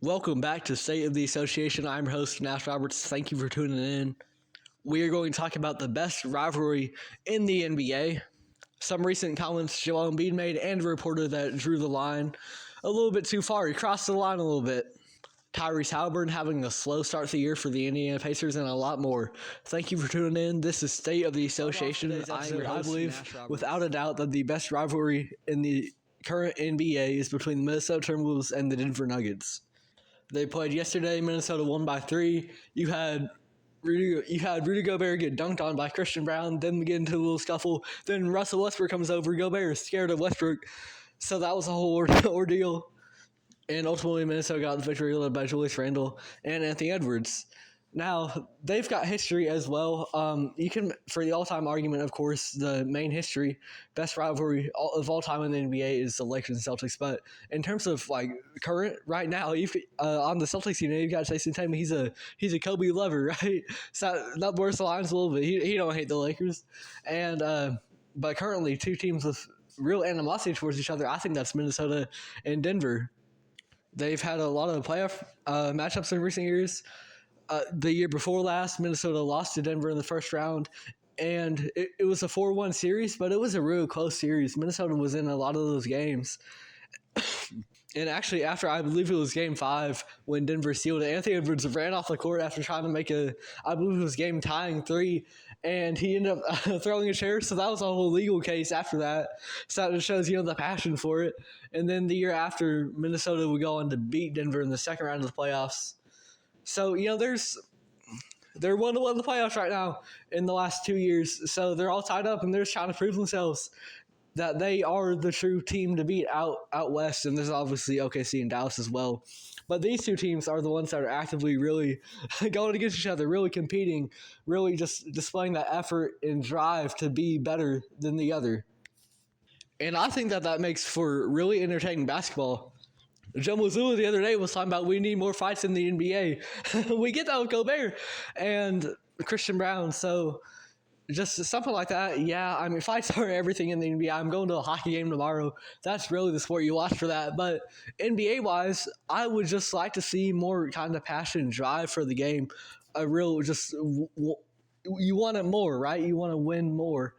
Welcome back to State of the Association. I'm your host, Nash Roberts. Thank you for tuning in. We are going to talk about the best rivalry in the NBA. Some recent comments Joel Embiid made and a reporter that drew the line a little bit too far. He crossed the line a little bit. Tyrese Haliburton having a slow start to the year for the Indiana Pacers and a lot more. Thank you for tuning in. This is State of the Association. I believe without a doubt that the best rivalry in the current NBA is between the Minnesota Timberwolves and the Denver Nuggets. They played yesterday. Minnesota won by 3. You had Rudy Gobert get dunked on by Christian Brown, then get into a little scuffle. Then Russell Westbrook comes over. Gobert is scared of Westbrook. So that was a whole ordeal. And ultimately, Minnesota got the victory led by Julius Randle and Anthony Edwards. Now, they've got history as well. You can, for the all-time argument, of course, the main history, best rivalry of all time in the NBA is the Lakers and Celtics. But in terms of like current, right now, on the Celtics, you've got Jason Tatum. He's a Kobe lover, right? So that blurs the lines a little bit. He don't hate the Lakers, and but currently, two teams with real animosity towards each other. I think that's Minnesota and Denver. They've had a lot of playoff matchups in recent years. The year before last, Minnesota lost to Denver in the first round, and it was a 4-1 series, but it was a real close series. Minnesota was in a lot of those games. And actually, after I believe it was Game 5, when Denver sealed it, Anthony Edwards ran off the court after trying to make I believe it was game-tying 3, and he ended up throwing a chair, so that was a whole legal case after that. So that shows, the passion for it. And then the year after, Minnesota would go on to beat Denver in the second round of the playoffs. So, they're 1-1 in the playoffs right now in the last 2 years. So they're all tied up, and they're just trying to prove themselves that they are the true team to beat out west. And there's obviously OKC and Dallas as well. But these two teams are the ones that are actively really going against each other, really competing, really just displaying that effort and drive to be better than the other. And I think that makes for really entertaining basketball. Joe Mazzulla the other day was talking about we need more fights in the NBA. We get that with Gobert and Christian Brown. So just something like that. Yeah, I mean, fights are everything in the NBA. I'm going to a hockey game tomorrow. That's really the sport you watch for that. But NBA-wise, I would just like to see more kind of passion and drive for the game. A real you want it more, right? You want to win more.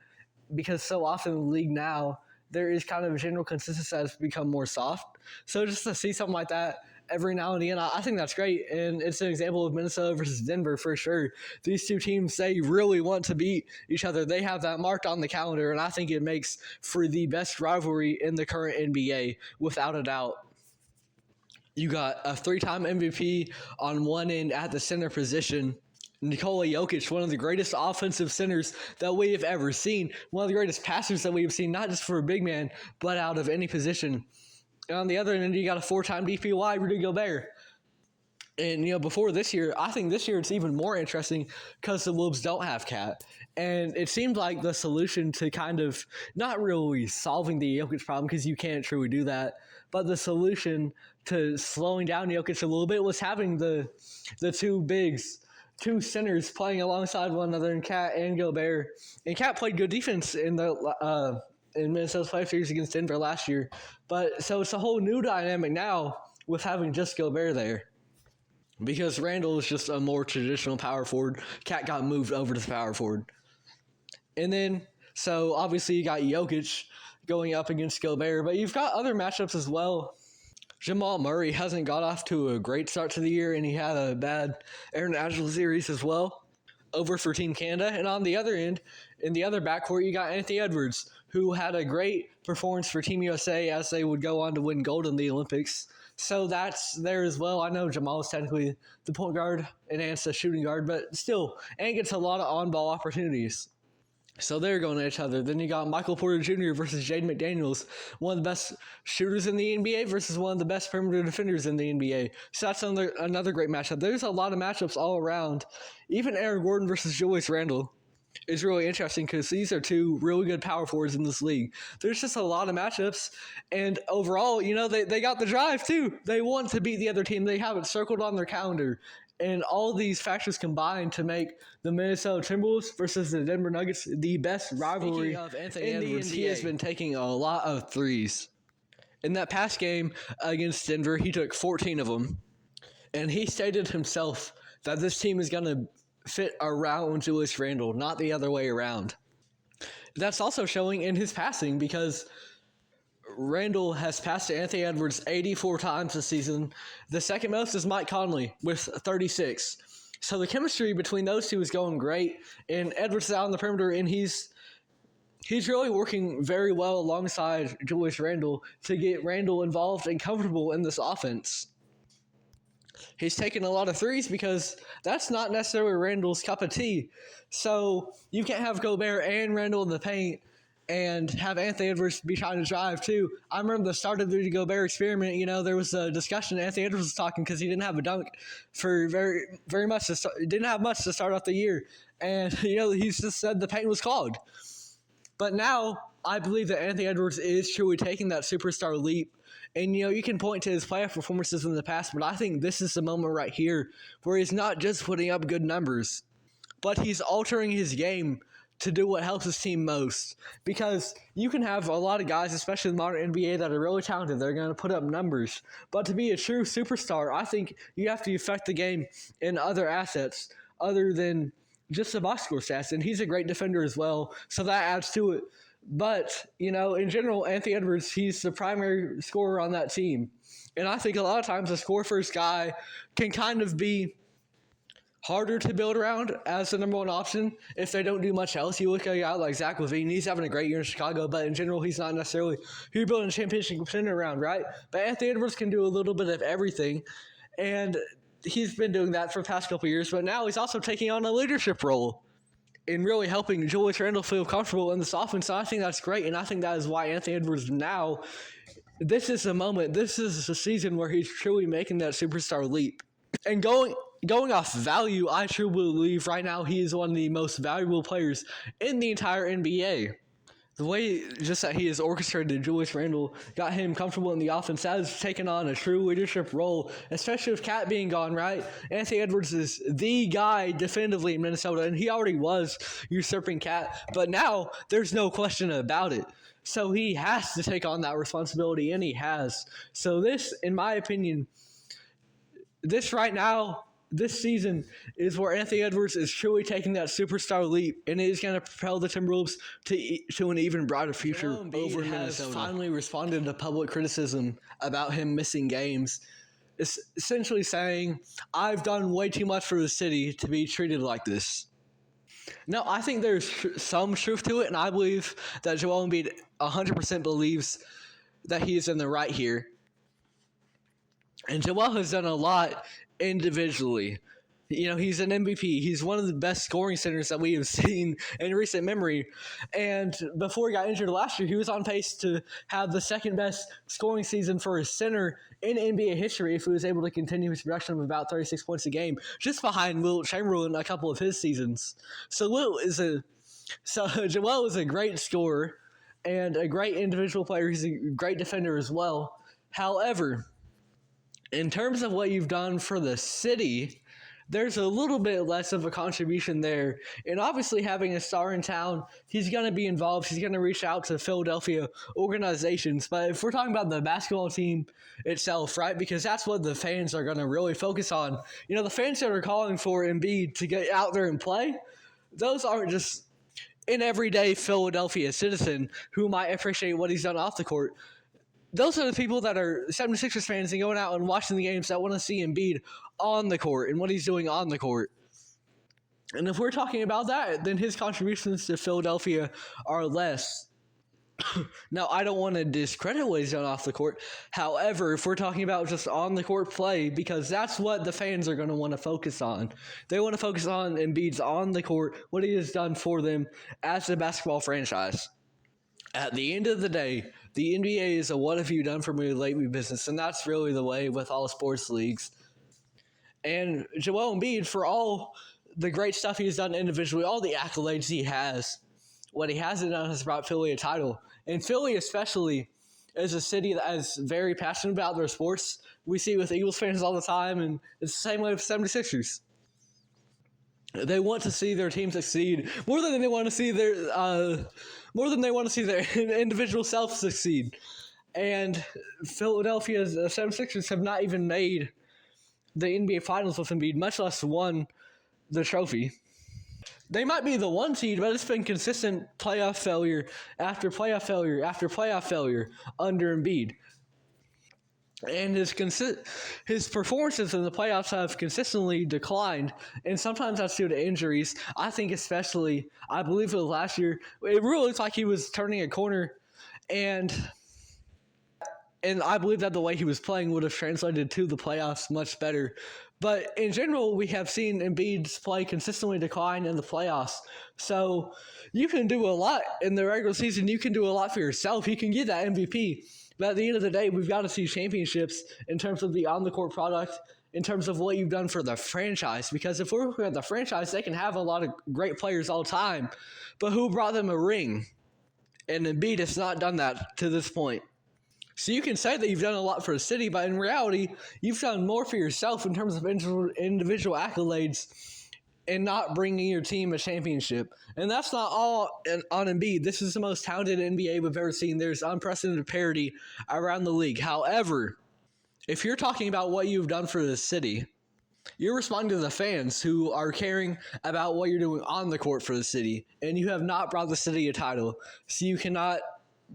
Because so often in the league now, there is kind of a general consensus that it's become more soft. So just to see something like that every now and again, I think that's great. And it's an example of Minnesota versus Denver for sure. These two teams, they really want to beat each other. They have that marked on the calendar, and I think it makes for the best rivalry in the current NBA, without a doubt. You got a 3-time MVP on one end at the center position. Nikola Jokic, one of the greatest offensive centers that we have ever seen. One of the greatest passers that we have seen, not just for a big man, but out of any position. And on the other end, you got a 4-time DPOY, Rudy Gobert. And, before this year, I think this year it's even more interesting because the Wolves don't have Cat. And it seemed like the solution to kind of not really solving the Jokic problem, because you can't truly do that, but the solution to slowing down Jokic a little bit was having the two centers playing alongside one another in Cat and Gobert. And Cat played good defense in Minnesota's playoff series against Denver last year. But so it's a whole new dynamic now with having just Gobert there. Because Randle is just a more traditional power forward. Cat got moved over to the power forward. And then, so obviously you got Jokic going up against Gobert, but you've got other matchups as well. Jamal Murray hasn't got off to a great start to the year, and he had a bad international series as well over for Team Canada. And on the other end, in the other backcourt, you got Anthony Edwards, who had a great performance for Team USA as they would go on to win gold in the Olympics. So that's there as well. I know Jamal is technically the point guard and Ant's the shooting guard, but still, Ant gets a lot of on-ball opportunities. So they're going at each other. Then you got Michael Porter Jr. versus Jaden McDaniels, one of the best shooters in the NBA versus one of the best perimeter defenders in the NBA. So that's another great matchup. There's a lot of matchups all around. Even Aaron Gordon versus Julius Randle is really interesting because these are two really good power forwards in this league. There's just a lot of matchups. And overall, they got the drive too. They want to beat the other team. They have it circled on their calendar. And all these factors combine to make the Minnesota Timberwolves versus the Denver Nuggets the best rivalry of Anthony in Edwards, the NBA. He has been taking a lot of threes. In that past game against Denver, he took 14 of them. And he stated himself that this team is going to fit around Julius Randle, not the other way around. That's also showing in his passing because Randle has passed to Anthony Edwards 84 times this season. The second most is Mike Conley with 36. So the chemistry between those two is going great. And Edwards is out on the perimeter, and he's really working very well alongside Julius Randle to get Randle involved and comfortable in this offense. He's taking a lot of threes because that's not necessarily Randle's cup of tea. So you can't have Gobert and Randle in the paint and have Anthony Edwards be trying to drive too. I remember the start of the Gobert experiment. There was a discussion. Anthony Edwards was talking because he didn't have a dunk for very much. Didn't have much to start off the year, and he's just said the paint was clogged. But now I believe that Anthony Edwards is truly taking that superstar leap. And, you can point to his playoff performances in the past, but I think this is the moment right here where he's not just putting up good numbers, but he's altering his game to do what helps his team most. Because you can have a lot of guys, especially in the modern NBA, that are really talented. They're going to put up numbers. But to be a true superstar, I think you have to affect the game in other assets other than just the box score stats. And he's a great defender as well, so that adds to it. But, in general, Anthony Edwards, he's the primary scorer on that team. And I think a lot of times a score-first guy can kind of be harder to build around as the number one option if they don't do much else. You look at a guy like Zach LaVine, he's having a great year in Chicago, but in general, he's not necessarily who you're building a championship contender around, right? But Anthony Edwards can do a little bit of everything, and he's been doing that for the past couple of years, but now he's also taking on a leadership role in really helping Julius Randle feel comfortable in this offense. So I think that's great, and I think that is why Anthony Edwards now, this is the moment, this is the season where he's truly making that superstar leap. And going off value, I truly believe right now he is one of the most valuable players in the entire NBA. The way just that he has orchestrated Julius Randle, got him comfortable in the offense, that has taken on a true leadership role, especially with Cat being gone, right? Anthony Edwards is the guy definitively in Minnesota, and he already was usurping Cat, but now there's no question about it. So he has to take on that responsibility, and he has. So this, in my opinion, this right now, this season is where Anthony Edwards is truly taking that superstar leap, and it is going to propel the Timberwolves to an even brighter future over Minnesota. Has finally responded to public criticism about him missing games, essentially saying, "I've done way too much for the city to be treated like this." Now, I think there's some truth to it, and I believe that Joel Embiid 100% believes that he is in the right here. And Joel has done a lot individually. He's an MVP. He's one of the best scoring centers that we have seen in recent memory. And before he got injured last year, he was on pace to have the second best scoring season for a center in NBA history if he was able to continue his production of about 36 points a game, just behind Wilt Chamberlain a couple of his seasons. So Joel is a great scorer and a great individual player. He's a great defender as well. However, in terms of what you've done for the city, there's a little bit less of a contribution there. And obviously having a star in town, he's going to be involved. He's going to reach out to Philadelphia organizations. But if we're talking about the basketball team itself, right, because that's what the fans are going to really focus on. The fans that are calling for Embiid to get out there and play, those aren't just an everyday Philadelphia citizen who might appreciate what he's done off the court. Those are the people that are 76ers fans and going out and watching the games that want to see Embiid on the court and what he's doing on the court. And if we're talking about that, then his contributions to Philadelphia are less. Now, I don't want to discredit what he's done off the court. However, if we're talking about just on the court play, because that's what the fans are going to want to focus on. They want to focus on Embiid's on the court, what he has done for them as a basketball franchise. At the end of the day, the NBA is a what have you done for me lately business, and that's really the way with all sports leagues. And Joel Embiid, for all the great stuff he's done individually, all the accolades he has, what he hasn't done has brought Philly a title. And Philly especially is a city that is very passionate about their sports. We see it with Eagles fans all the time, and it's the same way with 76ers. They want to see their team succeed more than they want to see their individual self succeed. And Philadelphia's 76ers have not even made the NBA Finals with Embiid, much less won the trophy. They might be the 1 seed, but it's been consistent playoff failure after playoff failure after playoff failure under Embiid. And his performances in the playoffs have consistently declined, and sometimes that's due to injuries. I think especially, I believe it was last year, it really looked like he was turning a corner, and I believe that the way he was playing would have translated to the playoffs much better. But in general, we have seen Embiid's play consistently decline in the playoffs. So you can do a lot in the regular season. You can do a lot for yourself. You can get that MVP. But at the end of the day, we've got to see championships in terms of the on-the-court product, in terms of what you've done for the franchise. Because if we're looking at the franchise, they can have a lot of great players all the time. But who brought them a ring? And Embiid has not done that to this point. So you can say that you've done a lot for the city, but in reality, you've done more for yourself in terms of individual accolades and not bringing your team a championship. And that's not all on Embiid. This is the most talented NBA we've ever seen. There's unprecedented parity around the league. However, if you're talking about what you've done for the city, you're responding to the fans who are caring about what you're doing on the court for the city, and you have not brought the city a title. So you cannot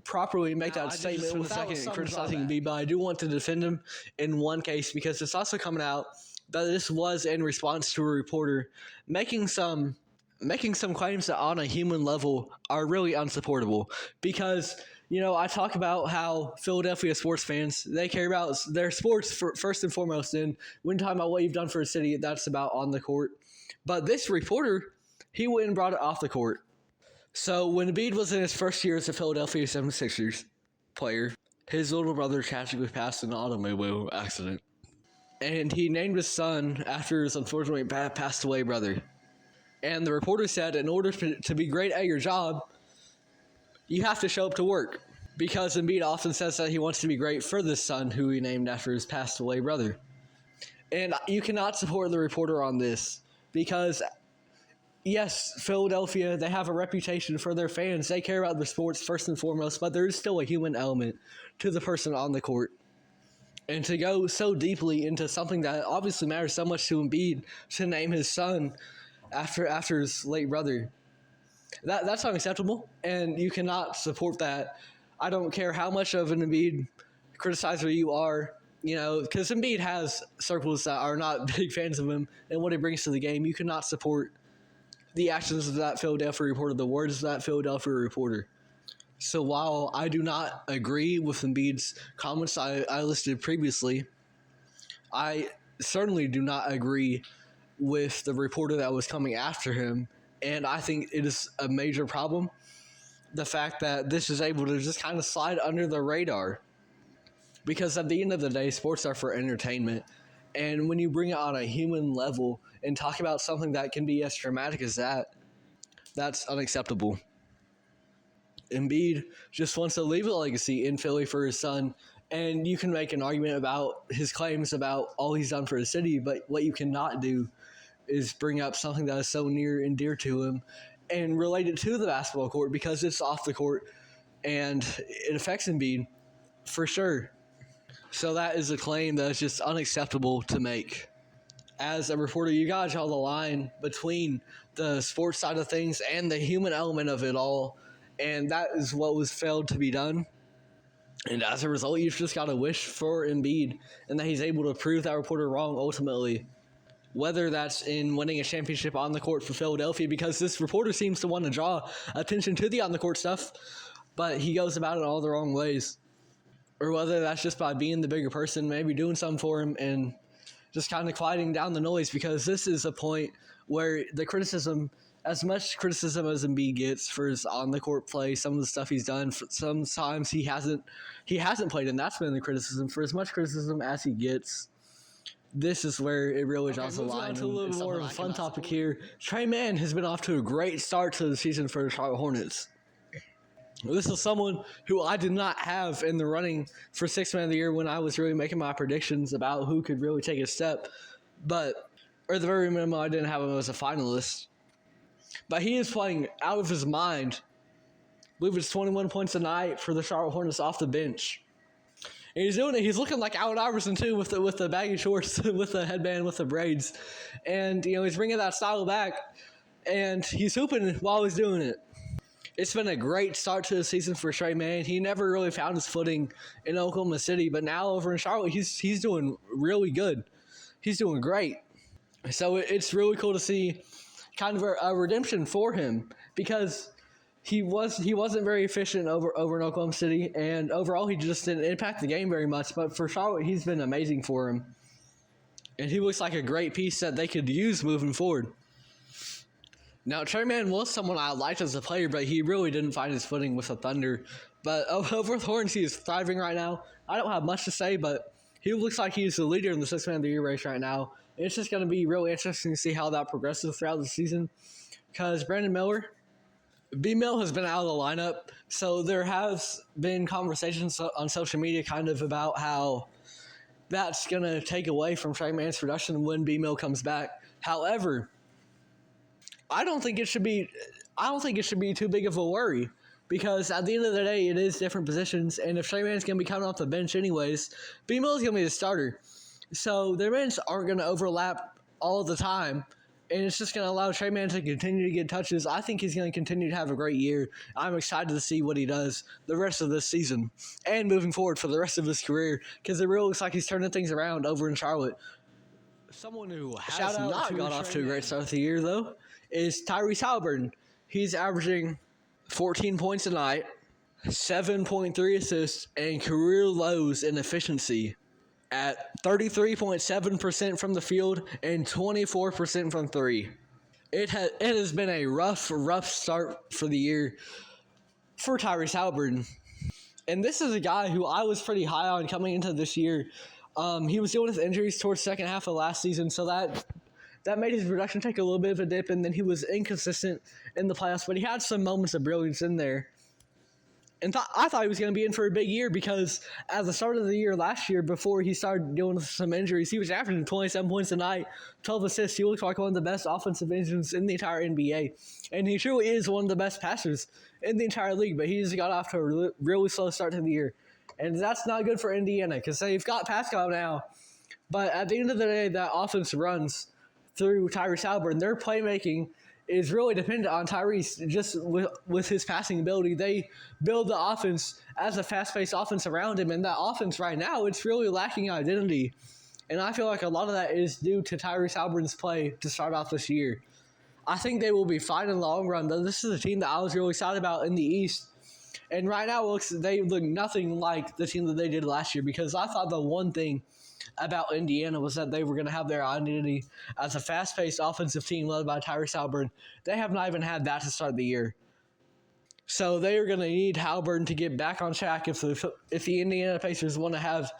properly make that statement without criticizing Embiid, but I do want to defend him in one case because it's also coming out that this was in response to a reporter making some claims that on a human level are really unsupportable. Because, I talk about how Philadelphia sports fans, they care about their sports first and foremost, and when talking about what you've done for a city, that's about on the court. But this reporter, he went and brought it off the court. So when Embiid was in his first year as a Philadelphia 76ers player, his little brother tragically passed in an automobile accident. And he named his son after his unfortunately passed away brother. And the reporter said, in order to be great at your job, you have to show up to work. Because Embiid often says that he wants to be great for this son who he named after his passed away brother. And you cannot support the reporter on this because, yes, Philadelphia, they have a reputation for their fans. They care about their sports first and foremost, but there is still a human element to the person on the court. And to go so deeply into something that obviously matters so much to Embiid, to name his son after his late brother, that's unacceptable, and you cannot support that. I don't care how much of an Embiid criticizer you are, because Embiid has circles that are not big fans of him and what he brings to the game. You cannot support the actions of that Philadelphia reporter, the words of that Philadelphia reporter. So while I do not agree with Embiid's comments I listed previously, I certainly do not agree with the reporter that was coming after him. And I think it is a major problem, the fact that this is able to just kind of slide under the radar. Because at the end of the day, sports are for entertainment. And when you bring it on a human level and talk about something that can be as dramatic as that, that's unacceptable. Embiid just wants to leave a legacy in Philly for his son, and you can make an argument about his claims about all he's done for the city, but what you cannot do is bring up something that is so near and dear to him and relate it to the basketball court because it's off the court and it affects Embiid for sure. So that is a claim that is just unacceptable to make. As a reporter, you gotta draw the line between the sports side of things and the human element of it all, and that is what was failed to be done. And as a result, you've just got to wish for Embiid and that he's able to prove that reporter wrong ultimately, whether that's in winning a championship on the court for Philadelphia, because this reporter seems to want to draw attention to the on-the-court stuff, but he goes about it all the wrong ways. Or whether that's just by being the bigger person, maybe doing something for him and just kind of quieting down the noise, because this is a point where the criticism, as much criticism as Embiid gets for his on-the-court play, some of the stuff he's done, sometimes he hasn't played, and that's been the criticism. For as much criticism as he gets, this is where it really draws the line. To a little more of a fun topic here. Trey Mann has been off to a great start to the season for the Charlotte Hornets. This is someone who I did not have in the running for Sixth Man of the Year when I was really making my predictions about who could really take a step. Or at the very minimum, I didn't have him as a finalist. But he is playing out of his mind. I believe it's 21 points a night for the Charlotte Hornets off the bench. And he's doing it. He's looking like Allen Iverson too, with the baggy shorts, with the headband, with the braids, and he's bringing that style back, and he's hooping while he's doing it. It's been a great start to the season for Tre Mann. He never really found his footing in Oklahoma City, but now over in Charlotte, he's doing really good. He's doing great. So it's really cool to see kind of a redemption for him, because he wasn't very efficient over in Oklahoma City, and overall he just didn't impact the game very much. But for Charlotte, he's been amazing for him, and he looks like a great piece that they could use moving forward. Now, Tre Mann was someone I liked as a player, but he really didn't find his footing with the Thunder. But over with Hornets, he is thriving right now. I don't have much to say, but he looks like he's the leader in the Sixth Man of the Year race right now. It's just going to be really interesting to see how that progresses throughout the season, because Brandon Miller, B-Mill, has been out of the lineup, so there has been conversations on social media kind of about how that's going to take away from Tre Mann's production when B-Mill comes back. However, I don't think it should be too big of a worry, because at the end of the day, it is different positions, and if Tre Mann's going to be coming off the bench anyways, B-Mill is going to be the starter. So their minutes aren't going to overlap all the time, and it's just going to allow Tre Mann to continue to get touches. I think he's going to continue to have a great year. I'm excited to see what he does the rest of this season and moving forward for the rest of his career, because it really looks like he's turning things around over in Charlotte. Someone who has not got off to a great start of the year, though, is Tyrese Haliburton. He's averaging 14 points a night, 7.3 assists, and career lows in efficiency at 33.7% from the field and 24% from three. It has been a rough start for the year for Tyrese Haliburton. And this is a guy who I was pretty high on coming into this year. He was dealing with injuries towards the second half of last season, so that made his production take a little bit of a dip, and then he was inconsistent in the playoffs, but he had some moments of brilliance in there. And I thought he was going to be in for a big year, because at the start of the year last year, before he started dealing with some injuries, he was averaging 27 points a night, 12 assists. He looked like one of the best offensive engines in the entire NBA. And he truly is one of the best passers in the entire league, but he just got off to a really slow start to the year. And that's not good for Indiana, because they've got Pascal now. But at the end of the day, that offense runs through Tyrese Haliburton. Their playmaking is really dependent on Tyrese, just with his passing ability. They build the offense as a fast-paced offense around him, and that offense right now, it's really lacking identity. And I feel like a lot of that is due to Tyrese Haliburton's play to start off this year. I think they will be fine in the long run, though. This is a team that I was really excited about in the East. And right now, they look nothing like the team that they did last year, because I thought the one thing about Indiana was that they were going to have their identity as a fast-paced offensive team led by Tyrese Haliburton. They have not even had that to start the year. So they are going to need Haliburton to get back on track if the Indiana Pacers want to have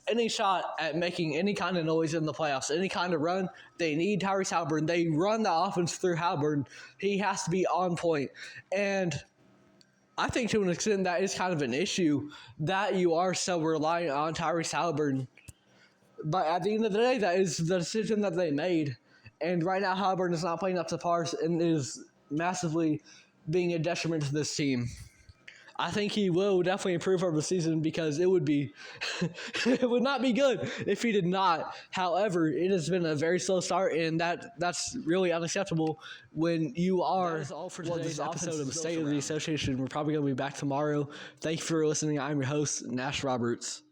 any shot at making any kind of noise in the playoffs, any kind of run. They need Tyrese Haliburton. They run the offense through Haliburton. He has to be on point. And I think to an extent that is kind of an issue that you are so reliant on Tyrese Haliburton. But at the end of the day, that is the decision that they made. And right now, Haliburton is not playing up to par and is massively being a detriment to this team. I think he will definitely improve over the season, because it would not be good if he did not. However, it has been a very slow start, and that's really unacceptable when you are. That is all for today's episode of the State of the Association. We're probably going to be back tomorrow. Thank you for listening. I'm your host, Nash Roberts.